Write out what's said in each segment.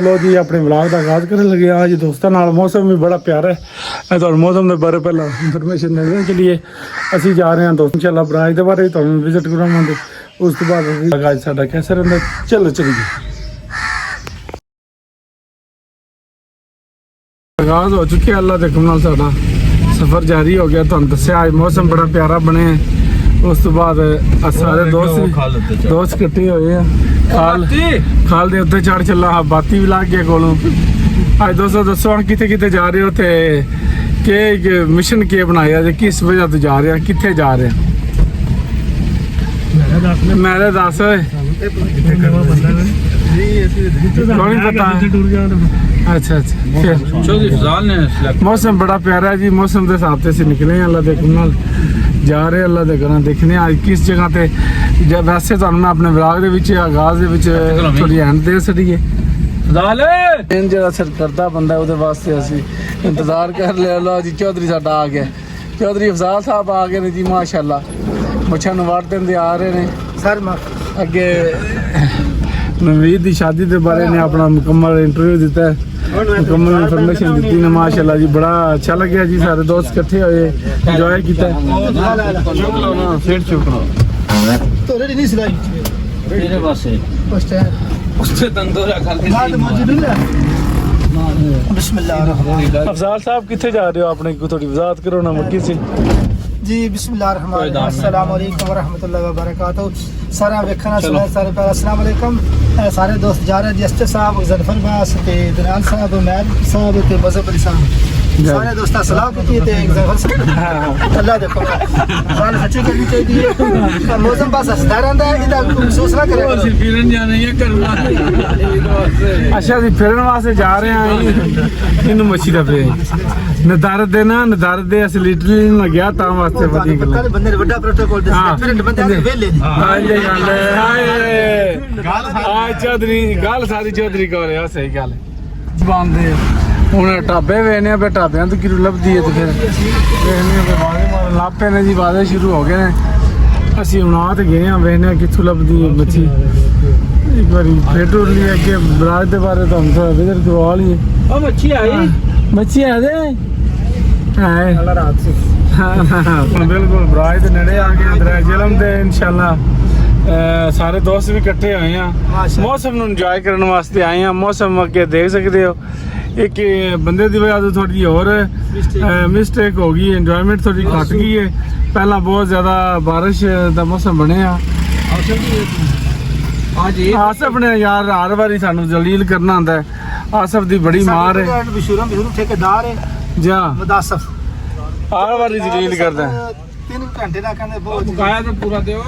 लो जी अपने व्लॉग का आगाज करने लगे आज दोस्तों नाल। मौसम भी बड़ा प्यारा है। मैं तो मौसम के बारे पहला इन्फॉर्मेशन देने के लिए असी जा रहे हैं दोस्त इंशाल्लाह ब्रांच के बारे तो विजिट करावांगे। उस तो बाद आज साडा कैसा रहा चलो चलिए। आगाज हो चुकी है अल्लाह के हुक्म नाल साडा सफ़र जारी हो गया। तुहानू दस्सिया आज मौसम बड़ा प्यारा बने। उस तो बाद सारे दोस्त इकट्ठे हुए हैं। खाल दे उत्ते चढ़ चला बाती भी लग गया कोलों। आज दोस्तों दसो हम किते किते जा रहे हो थे के मिशन के बनाया जे किस वजह तो जा रहे हैं किथे जा रहे हैं मेरे दस नहीं पता। अच्छा अच्छा मौसम बड़ा प्यारा है जी। मौसम के हिसाब से असीं निकले हैं अल्लाह के हुक्म नाल जा रहे अल्लाह के घर देखने आज किस जगह पे। जब वैसे तो मैं अपने व्लॉग के आगाज थोड़ी हैंड दे छड़िए जो सरकर्दा बंदा वो वास्ते असी इंतजार कर लिया। लो जी चौधरी साडा आ गया। चौधरी अफजाल साहब आ गए ने जी माशाल्लाह मुछां नूं वाड़ देंदे आ रहे ने सर। अगे नवीद की शादी के बारे ने अपना मुकम्मल इंटरव्यू दिता है मुकम्मल इन्फॉर्मेशन दी ने माशाल्लाह जी। बड़ा अच्छा लगे जी सारे दोस्त इकट्ठे हुए इंजॉय किया। तो रेडी नहीं सिलाई तेरे पास है उससे तंदूरा खाली बिस्मिल्लाह। अफजाल साहब किथे जा रहे हो अपने को थोड़ी वजाहत करो ना मक्की से जी। बिस्मिल्लाहिर्रहमानिर्रहीम अस्सलाम वालेकुम व रहमतुल्लाहि व बरकातहू। सारा वेखना सुना सारे पहला अस्सलाम वालेकुम। सारे दोस्त जा रहे जी एसटे साहब जरफर बास ते दलाल साहब मैल साहब ते मजहब अली साहब सारे दोस्त सलाह की ते जरफर साहब अल्लाह देखो जान सच्ची करनी चाहिए। मौसम पास हंसदा रहंदा है इदा महसूस ना करे फिरन जाना है करना। अच्छा जी फिरन वास्ते जा रहे हैं इनु मच्छी दा पे नदारत देना नदारत दे असली इटली ना गया ता वास्ते वधी गल बंदे ने बड़ा प्रोटोकॉल दे फिरन बंदे वेले हां ये गल है हाय चौधरी गल सारी चौधरी को रहा सही गल जबान दे ਹੁਣ ਢਾਬੇ ਵੇਖਨੇ पे ਢਾਬਿਆਂ ਤੋਂ ਕਿਰੂ ਲੱਭਦੀ ਹੈ ਤੇ ਫਿਰ ਵੇਖਨੇ पे ਬਾਦੇ ਮਾਰਨ ਲੱਪੇ ਨੇ ਜੀ ਬਾਦੇ ਸ਼ੁਰੂ ਹੋ ਗਏ ਨੇ। ਅਸੀਂ ਹੁਣ ਆ ਤੇ ਗਏ ਆ ਵੇਖਨੇ ਕਿੱਥੋਂ ਲੱਭਦੀ ਹੈ ਮੱਛੀ। ਇੱਕ ਵਾਰੀ ਫੇਰ ਟੁਰ ਲਈ ਅੱਗੇ ਬਰਾਜ ਦੇ ਬਾਰੇ ਤੁਹਾਨੂੰ ਥੋੜਾ ਵਿਜ਼ਿਟ ਕਰਵਾ ਲਈਏ। ਉਹ ਮੱਛੀ ਆਈ ਮੱਛੀ ਆ ਦੇ ਹਾਏ ਅੱਲਾ ਰਾਤ ਸੇ ਹੁਣ ਬਿਲਕੁਲ ਬਰਾਜ ਦੇ ਨੇੜੇ ਆ ਗਏ ਅੰਦਰ ਜਲਮ ਦੇ ਇਨਸ਼ਾਅੱਲਾ। ਸਾਰੇ ਦੋਸਤ ਵੀ ਇਕੱਠੇ ਹੋਏ ਆ ਮੌਸਮ ਨੂੰ ਇੰਜੋਏ ਕਰਨ ਵਾਸਤੇ ਆਏ ਆ। ਮੌਸਮ ਅੱਗੇ ਦੇਖ ਸਕਦੇ ਹੋ एक बंदे की वजह से थोड़ी और मिस्टेक हो गई इंजॉयमेंट थोड़ी घट गई है। पहला बहुत ज़्यादा बारिश का मौसम बने आसफ ने यार हर बारी सानू जलील करना आंदा है। आसफ की बड़ी मार है ठेकेदार है जा मुदासफ हर बारी जलील करता है 3 घंटे ना कहंदे बहुत मुकाया तो पूरा दियो।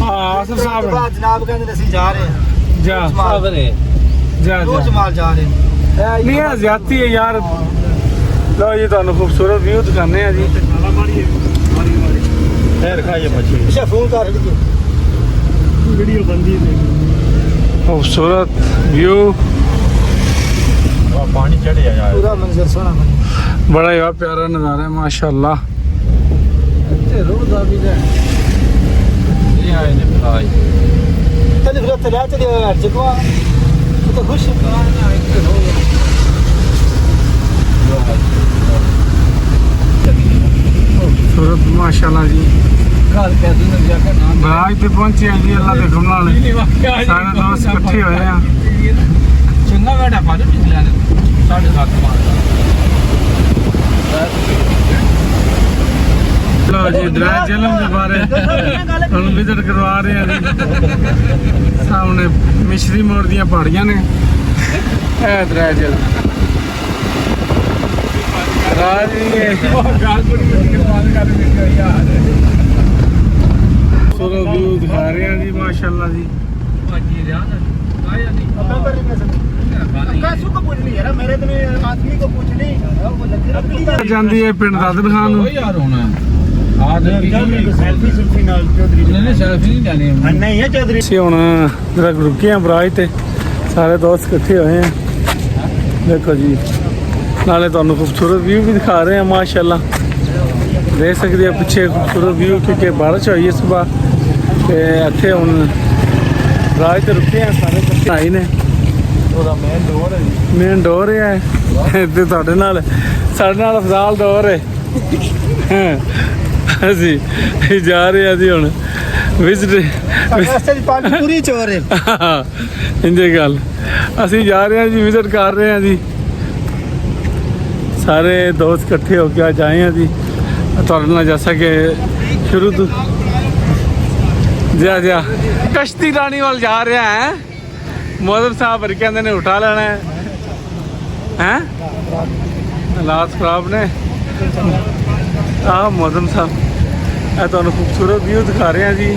आसफ साहब जनाब कहंदे ਅਸੀਂ जा रहे हैं जा जा रोज माल जा रहे हैं नहीं है ज्यादती है यार। लो ये तो खूबसूरत व्यू दिखाने हैं जी। अच्छा फोन कर वीडियो बंदी खूबसूरत व्यू पानी चढ़ यार पूरा मंजर सोना बड़ा यार प्यारा नज़ारा है माशाल्लाह। रोज आ भी जाए ये आए ने भाई चल फिर चला चल यार जगवा तो खुश खूबसूरत माशाल्लाह जी। बराज पे पहुंचे हैं जी अल्लाह के हुक्म नाल सारे दोस्त इकट्ठे हुए हैं। चंगा बेटा पादे निकला ने 7:30 लो जी दराज जलम के बारे हम विजिट करवा रहे हैं जी। सामने मिश्री मोड़ दी पहाड़ियां ने दराज जलम व्यू दिखा रहे हैं जी माशाल्लाह जी। जाती है पिंड दादर खान रुके हैं बराज ते सारे दोस्त इकट्ठे हुए हैं। देखो जी नाले तुहानू खूबसूरत व्यू भी दिखा रहे हैं माशाल्लाह। देख सकते हो पिछे खूबसूरत व्यू क्योंकि बारिश हुई है सुबह ते इत्थे हुण राज ते रुके हैं सारे इकट्ठे आए ने ਉਹਦਾ ਮੇਨ ਡੋਰ ਹੈ ਜੀ। ਮੇਨ ਡੋਰ ਹੈ ਤੇ ਤੁਹਾਡੇ ਨਾਲ ਸਾਡੇ ਨਾਲ ਅਫਜ਼ਾਲ ਡੋਰ ਹੈ। ਅਸੀਂ ਜਾ ਰਹੇ ਹਾਂ ਜੀ ਹੁਣ ਵਿਜ਼ਿਟ ਰਸਤੇ ਦੀ ਪਾਣੀ ਪੂਰੀ ਚੋਰ ਹੈ। ਇੰਜੇ ਗੱਲ ਅਸੀਂ ਜਾ ਰਹੇ ਹਾਂ ਜੀ, ਵਿਜ਼ਿਟ ਕਰ ਰਹੇ ਹਾਂ ਜੀ, ਸਾਰੇ ਦੋਸਤ ਇਕੱਠੇ ਹੋ ਕੇ ਅੱਜ ਆਏ ਹਾਂ ਜੀ ਤੁਹਾਡੇ ਨਾਲ। ਜੈਸਾ ਕਿ ਸ਼ੁਰੂ ਤੋਂ ਜਾ ਕਸ਼ਤੀ ਰਾਣੀ ਵੱਲ ਜਾ ਰਿਹਾ ਹੈ। ਮੌਜ਼ਮ ਸਾਹਿਬ ਵਰ ਕਹਿੰਦੇ ਨੇ ਉਠਾ ਲੈਣਾ ਹੈ ਹਾਲਾਤ ਖਰਾਬ ਨੇ। ਆਹ ਮੌਜ਼ਮ ਸਾਹਿਬ ਇਹ ਤੁਹਾਨੂੰ ਖੂਬਸੂਰਤ ਵਿਊ ਦਿਖਾ ਰਹੇ ਹਾਂ ਜੀ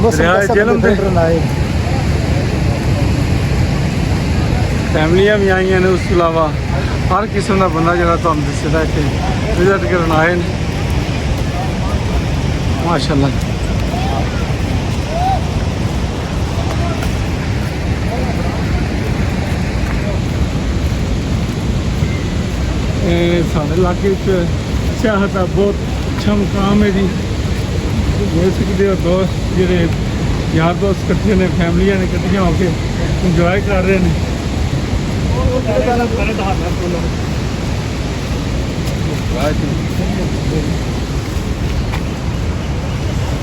ਦਰਿਆ ਜੇਹਲਮ ਦੇ। ਫੈਮਲੀਆਂ ਵੀ ਆਈਆਂ ਨੇ, ਉਸ ਤੋਂ ਇਲਾਵਾ ਹਰ ਕਿਸਮ ਦਾ ਬੰਦਾ ਜਿਹੜਾ ਤੁਹਾਨੂੰ ਦੱਸਦਾ ਇੱਥੇ ਵਿਜ਼ਿਟ ਕਰਨ ਆਏ ਨੇ। ਮਾਸ਼ਾਅੱਲਾ ਸਾਡੇ ਇਲਾਕੇ 'ਚ ਸਿਆਹਤ ਦਾ ਬਹੁਤ ਅੱਛਾ ਮੁਕਾਮ ਹੈ ਜੀ। ਦੇਖ ਸਕਦੇ ਹੋ ਦੋਸਤ ਜਿਹੜੇ ਯਾਰ ਦੋਸਤ ਇਕੱਠੇ ਨੇ, ਫੈਮਲੀਆਂ ਨੇ ਇਕੱਠੀਆਂ ਹੋ ਕੇ ਇੰਜੋਏ ਕਰ ਰਹੇ ਨੇ।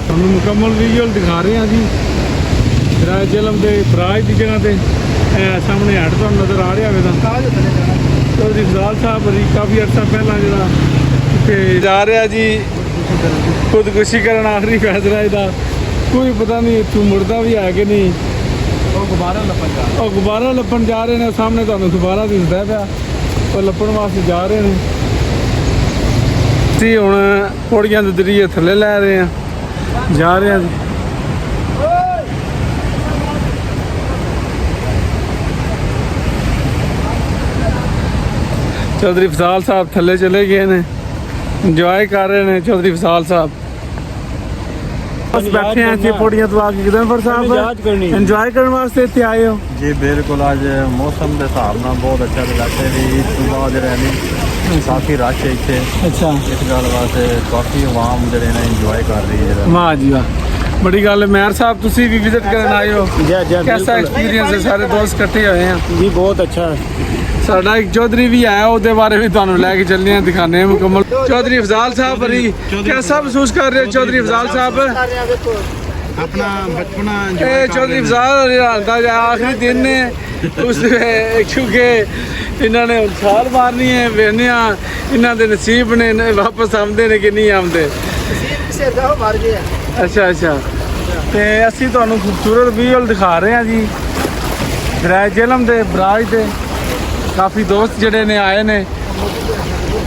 ਤੁਹਾਨੂੰ ਮੁਕੰਮਲ ਵਿਜ਼ੂਅਲ ਦਿਖਾ ਰਹੇ ਹਾਂ ਜੀ ਦਰਿਆ ਜੇਹਲਮ ਦੇ ਬਰਾਜ ਦੀ ਜਗ੍ਹਾ ਤੇ। ਸਾਹਮਣੇ ਹੱਟ ਤੁਹਾਨੂੰ ਨਜ਼ਰ ਆ ਰਿਹਾ ਹੋਵੇਗਾ। ਚੌਧਰੀ ਅਫਜ਼ਾਲ ਸਾਹਿਬ ਵੀ ਕਾਫੀ ਅਰਸਾ ਪਹਿਲਾਂ ਜਿਹੜਾ ਇੱਥੇ ਜਾ ਰਿਹਾ ਜੀ ਖੁਦਕੁਸ਼ੀ ਕਰਨ, ਆਖਰੀ ਫੈਸਲਾ ਇਹਦਾ ਕੋਈ ਪਤਾ ਨਹੀਂ ਇੱਥੋਂ ਮੁੜਦਾ ਵੀ ਹੈ ਕਿ ਨਹੀਂ। ਉਹ ਗੁਬਾਰਾ ਲੱਭਣ ਜਾ ਰਹੇ ਨੇ। ਸਾਹਮਣੇ ਤੁਹਾਨੂੰ ਗੁਬਾਰਾ ਦਿਸਦਾ ਪਿਆ, ਉਹ ਲੱਭਣ ਵਾਸਤੇ ਜਾ ਰਹੇ ਨੇ। ਅਸੀਂ ਹੁਣ ਪੌੜੀਆਂ ਦੇ ਜ਼ਰੀਏ ਥੱਲੇ ਲੈ ਰਹੇ ਹਾਂ, ਜਾ ਰਹੇ ਹਾਂ ਜੀ। ਚੌਧਰੀ ਅਫਜ਼ਾਲ ਸਾਹਿਬ ਥੱਲੇ ਚਲੇ ਗਏ ਨੇ, ਇੰਜੋਏ ਕਰ ਰਹੇ ਨੇ ਚੌਧਰੀ ਅਫਜ਼ਾਲ ਸਾਹਿਬ। ਬਸ ਬੈਠੇ ਹਾਂ ਇੱਥੇ ਪੌੜੀਆਂ ਤੋਂ ਆ ਕੇ ਗਦਨਫਰ ਸਾਹਿਬ ਇੰਜੋਏ ਕਰਨ ਵਾਸਤੇ ਇੱਥੇ ਆਏ ਹੋ ਜੀ? ਬਿਲਕੁਲ, ਅੱਜ ਮੌਸਮ ਦੇ ਹਿਸਾਬ ਨਾਲ ਬਹੁਤ ਅੱਛਾ ਇਲਾਕੇ ਦੀ ਈਦ ਤੋਂ ਬਾਅਦ ਜਿਹੜੇ ਨੇ ਕਾਫੀ ਰਸ਼ ਹੈ ਇੱਥੇ। ਅੱਛਾ, ਇਸ ਗੱਲ ਵਾਸਤੇ ਕਾਫੀ ਆਵਾਮ ਜਿਹੜੇ ਨੇ ਇੰਜੋਏ ਕਰ ਰਹੀ ਹੈ। ਵਾਹ ਜੀ ਵਾਹ, ਬੜੀ ਗੱਲ ਹੈ। ਮੇਹਰ ਸਾਹਿਬ ਤੁਸੀਂ ਵੀ ਵਿਜ਼ਿਟ ਕਰਨ ਆਏ ਹੋ, कैसा एक्सपीरियंस है? सारे दोस्त इकट्ठे होए हैं जी, बहुत अच्छा है। साडा एक चौधरी भी आया, ਉਹਦੇ ਬਾਰੇ ਵੀ ਤੁਹਾਨੂੰ ਲੈ ਕੇ ਚੱਲਨੇ ਆ, ਦਿਖਾਣੇ ਆ ਮੁਕੰਮਲ। ਚੌਧਰੀ ਅਫਜ਼ਾਲ ਸਾਹਿਬ ਬਰੀ कैसा महसूस कर रहे हो चौधरी अफजाल साहब? अपना बचपना ਇਹ ਚੌਧਰੀ ਅਫਜ਼ਾਲ ਦਾ ਆਖਰੀ ਦਿਨ ਨੇ ਉਸ ਕਿਉਂਕਿ ਇਹਨਾਂ ਨੇ ਛਾਲ ਮਾਰਨੀ ਹੈ। ਵੇਖਦੇ ਆ ਇਹਨਾਂ ਦੇ ਨਸੀਬ ਨੇ ਵਾਪਸ ਆਉਂਦੇ ਨੇ ਕਿ ਨਹੀਂ ਆਉਂਦੇ। ਅੱਛਾ ਅੱਛਾ, ਤੇ ਅਸੀਂ ਤੁਹਾਨੂੰ ਖੂਬਸੂਰਤ ਵਿਜ਼ੂਅਲ ਦਿਖਾ ਰਹੇ ਹਾਂ ਜੀ ਦਰਿਆ ਜੇਹਲਮ ਦੇ ਬਰਾਜ ਦੇ। ਕਾਫੀ ਦੋਸਤ ਜਿਹੜੇ ਨੇ ਆਏ ਨੇ,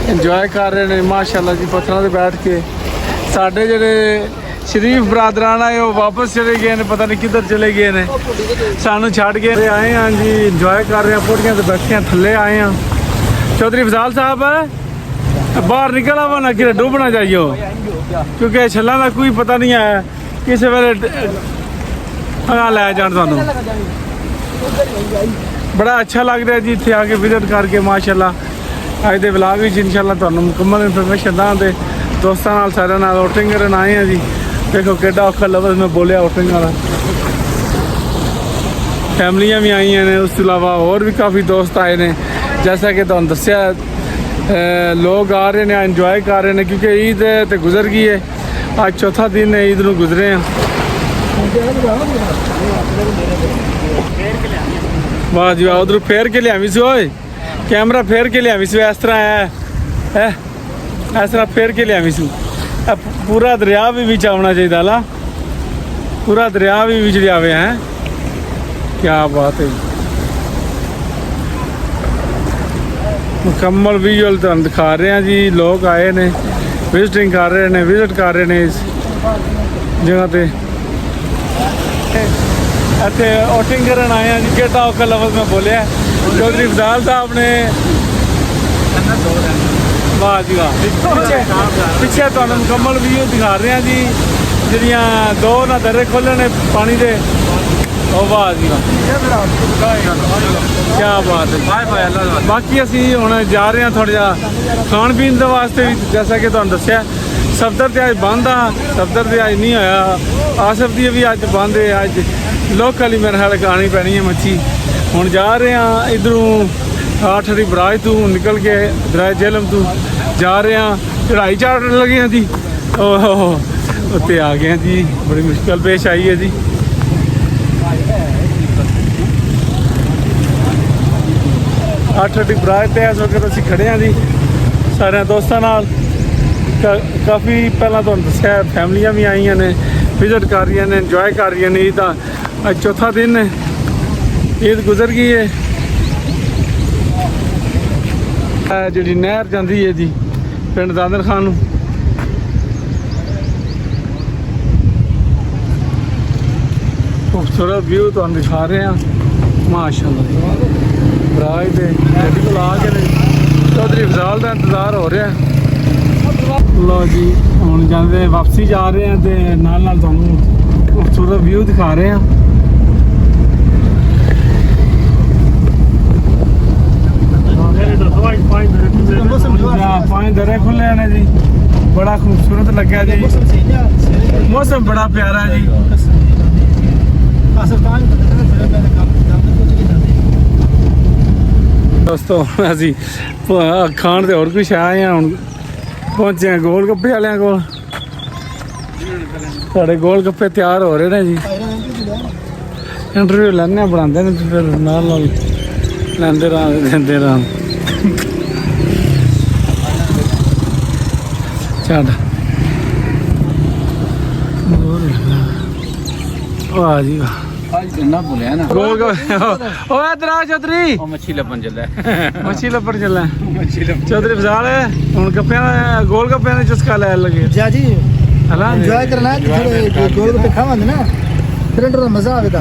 ਇੰਜੋਏ ਕਰ ਰਹੇ ਨੇ ਮਾਸ਼ਾਅੱਲਾ ਜੀ ਪੱਥਰਾਂ ਤੇ ਬੈਠ ਕੇ। ਸਾਡੇ ਜਿਹੜੇ ਸ਼ਰੀਫ ਬਰਾਦਰਾਨ ਆਏ ਉਹ ਵਾਪਸ ਚਲੇ ਗਏ ਨੇ, ਪਤਾ ਨਹੀਂ ਕਿੱਧਰ ਚਲੇ ਗਏ ਨੇ, ਸਾਨੂੰ ਛੱਡ ਕੇ ਆਏ ਹਾਂ ਜੀ। ਇੰਜੋਏ ਕਰ ਰਹੇ ਹਾਂ, ਪੌੜੀਆਂ ਤੇ ਬੈਠੇ ਹਾਂ, ਥੱਲੇ ਆਏ ਹਾਂ। ਚੌਧਰੀ ਅਫਜ਼ਾਲ ਸਾਹਿਬ ਬਾਹਰ ਨਿਕਲ ਆਵਾ ਨਾ ਕਿ ਡੁੱਬ ਨਾ ਜਾਈਓ, ਕਿਉਂਕਿ ਛੱਲਾਂ ਦਾ ਕੋਈ ਪਤਾ ਨਹੀਂ ਹੈ ਕਿਸੇ ਵੇਲੇ ਲੈ ਜਾਣ। ਤੁਹਾਨੂੰ ਬੜਾ ਅੱਛਾ ਲੱਗ ਰਿਹਾ ਜੀ ਇੱਥੇ ਆ ਕੇ ਵਿਜ਼ਿਟ ਕਰਕੇ ਮਾਸ਼ਾਅੱਲਾ। ਅੱਜ ਦੇ ਵਲਾਗ ਵਿੱਚ ਇਨਸ਼ਾਅੱਲਾ ਤੁਹਾਨੂੰ ਮੁਕੰਮਲ ਇਨਫੋਰਮੇਸ਼ਨ ਦਾਂਗੇ। ਦੋਸਤਾਂ ਨਾਲ ਸਾਰਿਆਂ ਨਾਲ ਆਊਟਿੰਗ ਕਰਨ ਆਏ ਹਾਂ ਜੀ। ਦੇਖੋ ਕਿੱਡਾ ਔਖਾ ਲਫ਼ਜ਼ ਮੈਂ ਬੋਲਿਆ ਆਊਟਿੰਗ ਵਾਲਾ। ਫੈਮਲੀਆਂ ਵੀ ਆਈਆਂ ਨੇ, ਉਸ ਤੋਂ ਇਲਾਵਾ ਹੋਰ ਵੀ ਕਾਫੀ ਦੋਸਤ ਆਏ ਨੇ। ਜੈਸਾ ਕਿ ਤੁਹਾਨੂੰ ਦੱਸਿਆ ਲੋਕ ਆ ਰਹੇ ਨੇ, ਇੰਜੋਏ ਕਰ ਰਹੇ ਨੇ, ਕਿਉਂਕਿ ਈਦ ਤੇ ਗੁਜ਼ਰ ਗਈ ਹੈ। ਅੱਜ ਚੌਥਾ ਦਿਨ ਹੈ ਈਦ ਨੂੰ ਗੁਜ਼ਰੇ ਆ। ਵਾਹ ਜੀ ਵਾਹ, ਉਧਰ ਫੇਰ ਕੇ ਲਿਆਵੀਂ ਸੀ ਓਏ, ਕੈਮਰਾ ਫੇਰ ਕੇ ਲਿਆਵੀਂ ਸੀ। ਇਸ ਤਰ੍ਹਾਂ ਹੈ ਇਸ ਤਰ੍ਹਾਂ ਫੇਰ ਕੇ ਲਿਆਵੀਂ ਸੀ। ਪੂਰਾ ਦਰਿਆ ਵੀ ਵਿੱਚ ਆਉਣਾ ਚਾਹੀਦਾ ਲਾ, ਪੂਰਾ ਦਰਿਆ ਵੀ ਵਿੱਚ ਲਿਆਵੇ ਹੈ। ਕਿਆ ਬਾਤ ਹੈ। ਮੁਕੰਮਲ ਵਿਜ਼ੂਅਲ ਤੁਹਾਨੂੰ ਦਿਖਾ ਰਹੇ ਹਾਂ ਜੀ। ਲੋਕ ਆਏ ਨੇ, ਵਿਜ਼ਿਟਿੰਗ ਕਰ ਰਹੇ ਨੇ, ਵਿਜ਼ਿਟ ਕਰ ਰਹੇ ਨੇ ਇਸ ਜਗ੍ਹਾ ਤੇ। ਇੱਥੇ ਆਊਟਿੰਗ ਕਰਨ ਆਏ ਹਾਂ ਜੀ। ਕਿਹੜਾ ਔਖਾ ਲਫ਼ਜ਼ ਮੈਂ ਬੋਲਿਆ। ਚੌਧਰੀ ਅਫਜ਼ਾਲ ਸਾਹਿਬ ਨੇ ਵਾਹ ਜੀ ਵਾਹ, ਪਿੱਛੇ ਤੁਹਾਨੂੰ ਮੁਕੰਮਲ ਵਿਊ ਦਿਖਾ ਰਹੇ ਹਾਂ ਜੀ। ਜਿਹੜੀਆਂ ਦੋ ਨਾ ਦਰੇ ਖੋਲ੍ਹੇ ਨੇ ਪਾਣੀ ਦੇ, ਉਹ ਵਾਹ ਜੀ ਵਾਹ, ਕਿਆ ਬਾਤ ਹੈ। ਬਾਕੀ ਅਸੀਂ ਹੁਣ ਜਾ ਰਹੇ ਹਾਂ ਥੋੜ੍ਹਾ ਜਿਹਾ ਖਾਣ ਪੀਣ ਦੇ ਵਾਸਤੇ ਵੀ। ਜੈਸਾ ਕਿ ਤੁਹਾਨੂੰ ਦੱਸਿਆ ਸਫਦਰ ਤੇ ਅੱਜ ਬੰਦ ਆ, ਸਫਦਰ ਤੇ ਅੱਜ ਨਹੀਂ ਹੋਇਆ। ਆਸਫ ਦੀ ਵੀ ਅੱਜ ਬੰਦ ਹੈ। ਅੱਜ ਲੋਕਲ ਹੀ ਮੇਰੇ ਖਿਆਲ ਖਾਣੀ ਪੈਣੀ ਹੈ ਮੱਛੀ। ਹੁਣ ਜਾ ਰਹੇ ਆ ਇਧਰੋਂ ਆਠੜੀ ਬਰਾਜ ਤੋਂ ਨਿਕਲ ਕੇ ਦਰਿਆ ਜੇਹਲਮ ਤੋਂ ਜਾ ਰਹੇ ਆ, ਚੜਾਈ ਚੜ੍ਹਨ ਲੱਗੇ ਆ ਜੀ। ਓਹ ਉੱਤੇ ਆ ਗਏ ਆ ਜੀ, ਬੜੀ ਮੁਸ਼ਕਲ ਪੇਸ਼ ਆਈ ਹੈ ਜੀ। ਆਠੜੀ ਬਰਾਜ ਤੇ ਇਸ ਵਕਤ ਅਸੀਂ ਖੜੇ ਆ ਜੀ ਸਾਰਿਆਂ ਦੋਸਤਾਂ ਨਾਲ। ਕਾਫੀ ਪਹਿਲਾਂ ਤੁਹਾਨੂੰ ਦੱਸਿਆ ਫੈਮਲੀਆਂ ਵੀ ਆਈਆਂ ਨੇ, ਵਿਜ਼ਿਟ ਕਰ ਰਹੀਆਂ ਨੇ, ਇੰਜੋਏ ਕਰ ਰਹੀਆਂ ਨੇ। ਤਾਂ ਅੱਜ ਚੌਥਾ ਦਿਨ ਹੈ, ਈਦ ਗੁਜ਼ਰ ਗਈ ਹੈ। ਇਹ ਜਿਹੜੀ ਨਹਿਰ ਜਾਂਦੀ ਹੈ ਜੀ ਪਿੰਡ ਦਾਦਰ ਖਾਨ ਨੂੰ, ਖੂਬਸੂਰਤ ਵਿਊ ਤੁਹਾਨੂੰ ਦਿਖਾ ਰਹੇ ਹਾਂ ਮਾਸ਼ਾਅੱਲਾ। ਬਰਾਜ ਦੇ ਗੱਡੀ ਕੋਲ ਆ ਕੇ ਚੌਧਰੀ ਫਜ਼ਾਲ ਦਾ ਇੰਤਜ਼ਾਰ ਹੋ ਰਿਹਾ। ਲੋ ਜੀ ਹੁਣ ਜਾਂਦੇ ਵਾਪਸੀ ਜਾ ਰਹੇ ਹਾਂ ਤੇ ਨਾਲ ਨਾਲ ਤੁਹਾਨੂੰ ਖੂਬਸੂਰਤ ਵਿਊ ਦਿਖਾ ਰਹੇ ਹਾਂ। पाँच दरे खुले ने जी, बड़ा खूबसूरत लगा जी। मौसम बड़ा प्यारा जी। दोस्तों असी खान ते होर कुछ आए हैं, हुण पहुंचे हैं गोल गप्पे वाले कोल। साढ़े गोल गप्पे तैयार हो रहे हैं जी। इंटरव्यू लैने बनाते हैं फिर नाल नाल लैंदे रहां देंदे रहां। चल वाह जी वाह, ना भुलिया ना गोल ओ इधर आ चौधरी, मच्छी लपन चला मच्छी लपड़ चला चौधरी फजाल हुण गप्पे गोल गप्पे ने चस्का लै लगे जा जी। हला एंजॉय करना है, थोड़े गोल गप्पे खावांगे ना फिर इंटर मजा आवेगा।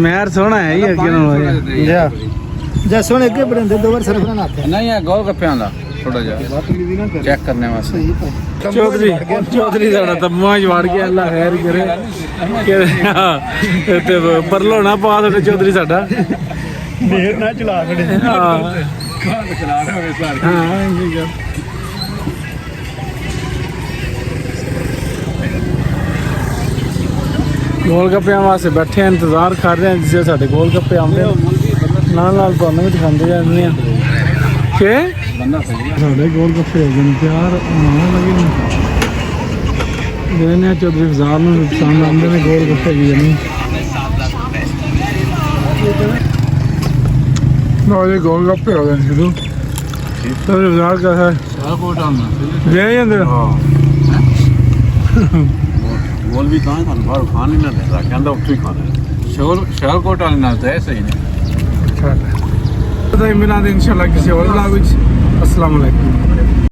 मैर सोना है ये अगे नाल जा जा सोने अगे बड़े दो बार सरफ ना आते नहीं है गोल गप्पियां दा थोड़ा जा चेक करने वास्ते। चौधरी साढ़ा तम्मा च वड़ गया, अल्लाह खैर करे ते परलो ना पा दे चौधरी साडा देर ना चला खड़े। हां गोल गप्पे वास्ते बैठे इंतजार कर रहे हैं जिसे साडे गोल गप्पे आउंदे नाल नाल तुहानू भी दिखांदे जांदे आ के साढ़े गोल गप्पे हो गए तैयार होने लगे ने। देने चौधरी फजाल में पसंद आते हैं गोल गप्पे की जमी। ये गोल गप्पे हो गए शुरू। चौधरी फजाल का है ले जाते गोल भी कहाँ था बाहर खान ही ना दे रहा, कहता उत्थे ही खाना शहरकोट वाले नाल तो ऐसे ही नहीं। मिला इंशाल्लाह किसी और ब्लॉग। अस्सलाम वालेकुम।